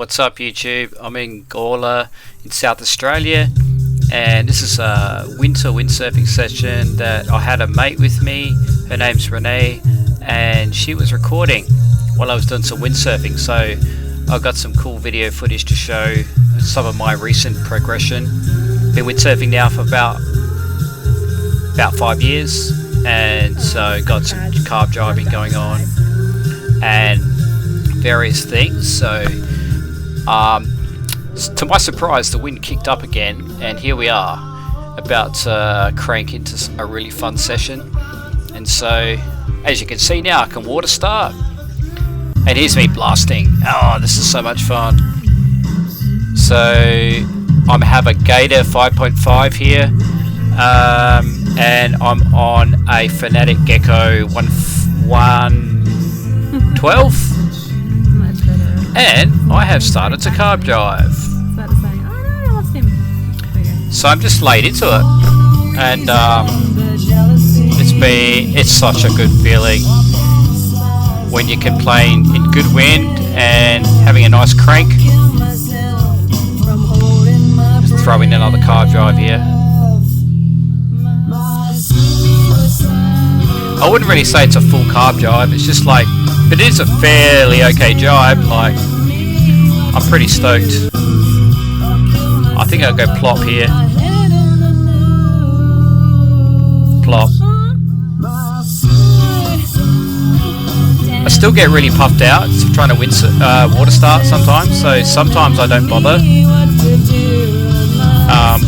What's up YouTube? I'm in Goolwa in South Australia, and this is a windsurfing session that I had a mate with me. Her name's Renee, and she was recording while I was doing some windsurfing, so I've got some cool video footage to show some of my recent progression. Been windsurfing now for about 5 years, and so got some carve driving going on and various things. So to my surprise, the wind kicked up again, and here we are about to crank into a really fun session. And so as you can see now, I can water start, and here's me blasting. Oh, this is so much fun. So I have a Gator 5.5 here, and I'm on a Fanatic Gecko 112, and I have started to carve drive. So I'm just laid into it, and it's such a good feeling when you can play in good wind and having a nice crank. Just throw in another carve drive here. I wouldn't really say it's a full carve jibe, it's just like, but it is a fairly okay jibe. Like, I'm pretty stoked. I think I'll go plop here. Plop. I still get really puffed out trying to water start sometimes, so sometimes I don't bother.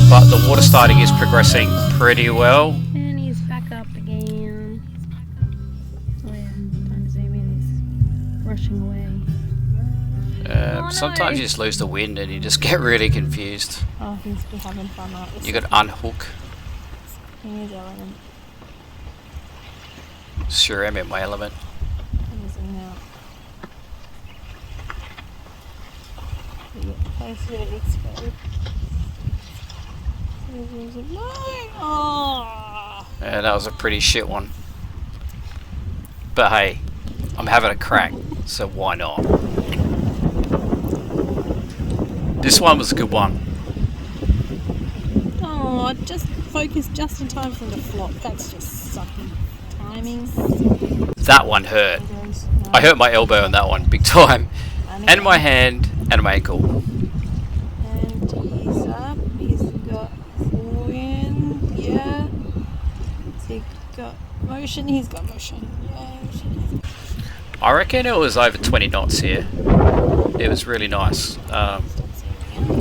But the water starting is progressing pretty well. Sometimes you just lose the wind and you just get really confused. Oh, he's been having fun. You got unhook. He's element. Sure am in my element. He's in now. Oh. Yeah, that was a pretty shit one. But hey, I'm having a crack, so why not? This one was a good one. Oh, I just focused just in time for the flop. That's just sucky timing. That one hurt. I hurt my elbow on that one big time. And my hand and my ankle. And he's up. He's got wind. Yeah. He's got motion. He's got motion. Yeah. I reckon it was over 20 knots here. It was really nice.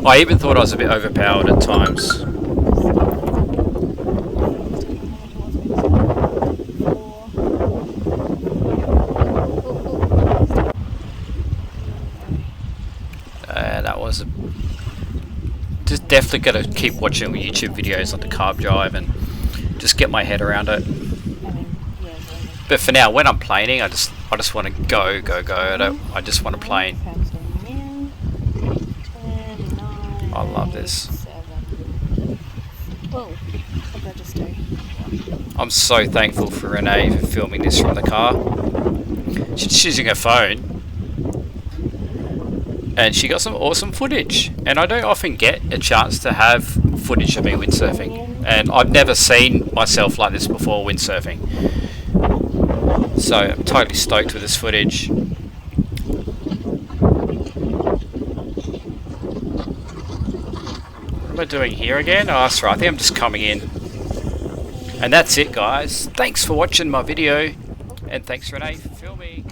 I even thought I was a bit overpowered at times. That was just definitely got to keep watching YouTube videos on the carve drive and just get my head around it. But for now, when I'm planing, I just want to go. I just want to plane. I love this. I'm so thankful for Renee for filming this from the car. She's using her phone, and she got some awesome footage. And I don't often get a chance to have footage of me windsurfing, and I've never seen myself like this before windsurfing. So I'm totally stoked with this footage. What am I doing here again? Oh, that's right. I think I'm just coming in. And that's it, guys. Thanks for watching my video, and thanks Renee for filming.